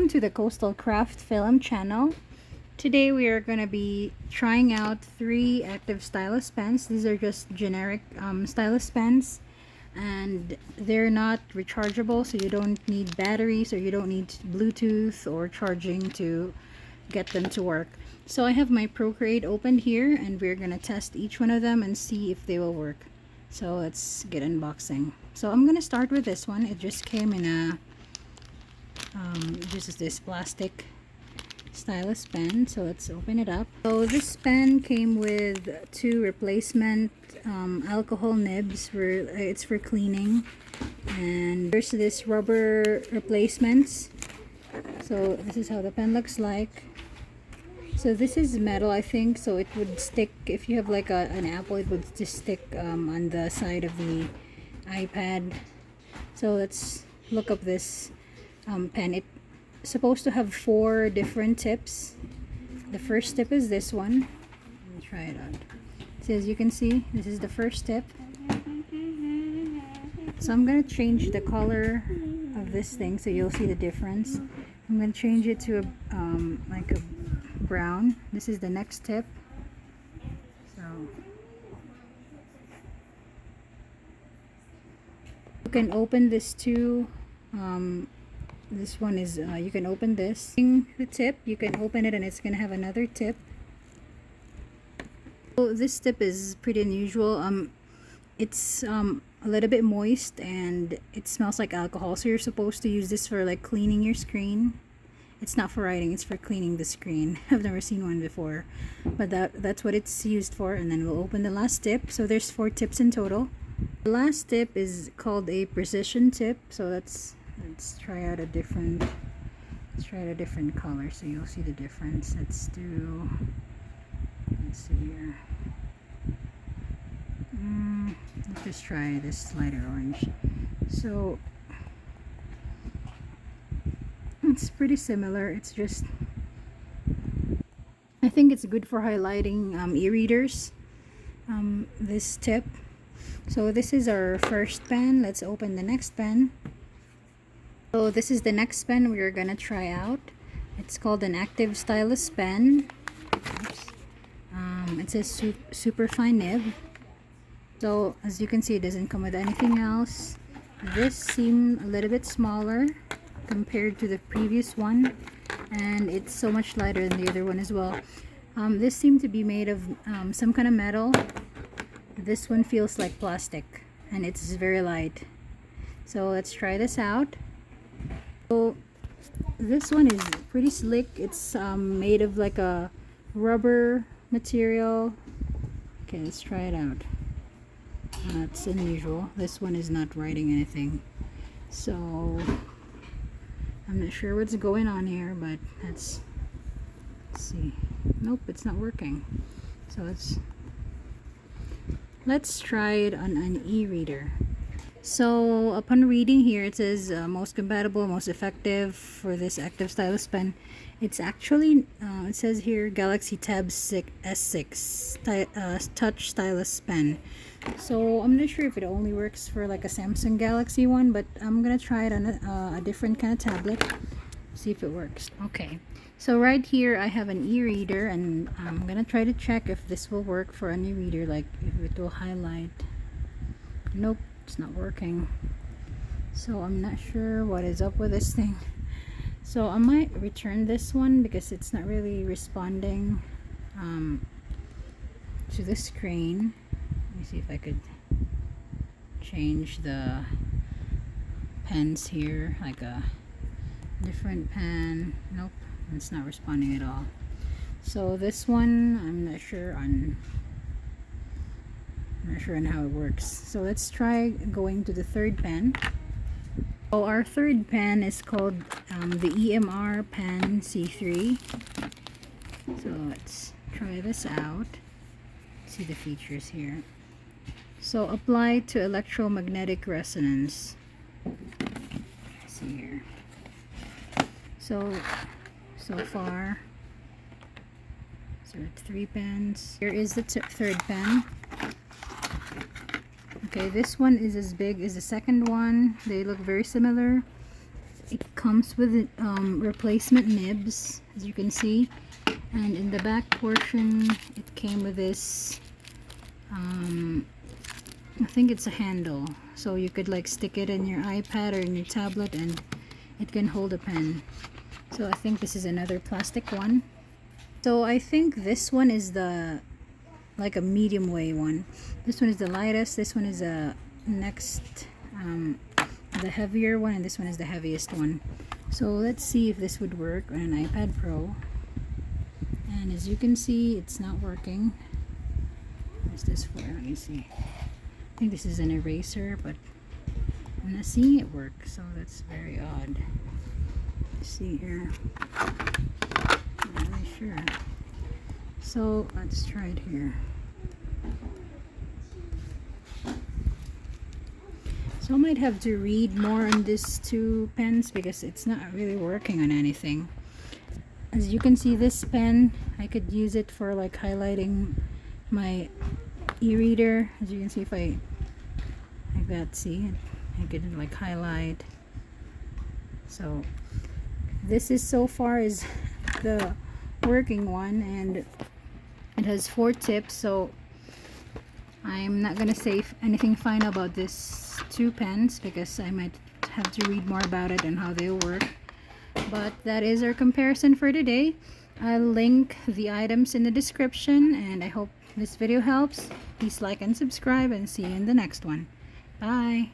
Welcome to the Coastal Craft Film channel. Today we are going to be trying out 3 active stylus pens. These are just generic stylus pens, and they're not rechargeable, so you don't need batteries or you don't need Bluetooth or charging to get them to work. So I have my Procreate opened here, and we're going to test each one of them and see if they will work. So let's get unboxing. So I'm going to start with this one. It just came in a this is this plastic stylus pen, so let's open it up. So this pen came with 2 replacement alcohol nibs it's for cleaning, and there's this rubber replacements. So this is how the pen looks like. So this is metal, I think, so it would stick if you have like an Apple. It would just stick on the side of the iPad. So let's look up this pen. It's supposed to have 4 different tips. The first tip is this one. Let me try it out. So as you can see, this is the first tip. So I'm gonna change the color of this thing so you'll see the difference. I'm gonna change it to like a brown. This is the next tip. So you can open this too. This one is you can open this the tip, you can open it and it's gonna have another tip. So this tip is pretty unusual. It's a little bit moist and it smells like alcohol, so you're supposed to use this for like cleaning your screen. It's not for writing, it's for cleaning the screen. I've never seen one before, but that's what it's used for. And then we'll open the last tip. So there's 4 tips in total. The last tip is called a precision tip, so let's try out a different color so you'll see the difference. Let's see here. Let's just try this lighter orange. So it's pretty similar. It's just, I think it's good for highlighting e-readers, this tip. So this is our first pen. Let's open the next pen. So this is the next pen we're gonna try out. It's called an active stylus pen. Oops. It says super fine nib. So as you can see, it doesn't come with anything else. This seemed a little bit smaller compared to the previous one, and it's so much lighter than the other one as well. This seemed to be made of some kind of metal. This one feels like plastic and it's very light. So let's try this out. So this one is pretty slick. It's made of like a rubber material. Okay, let's try it out. It's unusual. This one is not writing anything, so I'm not sure what's going on here, but let's see. Nope, it's not working. So let's try it on an e-reader. So upon reading here, it says most compatible, most effective for this active stylus pen. It's actually it says here Galaxy Tab 6 S6 touch stylus pen. So I'm not sure if it only works for like a Samsung Galaxy one, but I'm gonna try it on a different kind of tablet, see if it works. Okay, so right here I have an e-reader, and I'm gonna try to check if this will work for an e-reader, like if it will highlight. Nope, it's not working. So I'm not sure what is up with this thing. So I might return this one because it's not really responding to the screen. Let me see if I could change the pens here, like a different pen. Nope, it's not responding at all. So this one, I'm not sure on how it works. So let's try going to the third pen. So our third pen is called the EMR Pen C3. So let's try this out. See the features here. So apply to electromagnetic resonance. Let's see here. So far, there are 3 pens. Here is the third pen. Okay, this one is as big as the second one. They look very similar. It comes with replacement nibs, as you can see, and in the back portion it came with this I think it's a handle, so you could like stick it in your iPad or in your tablet and it can hold a pen. So I think this is another plastic one. So I think this one is the like a medium way one. This one is the lightest, this one is a next the heavier one, and this one is the heaviest one. So let's see if this would work on an iPad Pro. And as you can see, it's not working. What's this for? Let me see. I think this is an eraser, but I'm not seeing it work, so that's very odd. Let's see here. I'm not really sure. So let's try it here. So I might have to read more on these two pens because it's not really working on anything. As you can see, this pen, I could use it for like highlighting my e-reader. As you can see, if I like that, see, I could like highlight. So this is so far is the working one, and it has 4 tips, so I'm not gonna say anything final about this 2 pens because I might have to read more about it and how they work. But that is our comparison for today. I'll link the items in the description, and I hope this video helps. Please like and subscribe, and see you in the next one. Bye.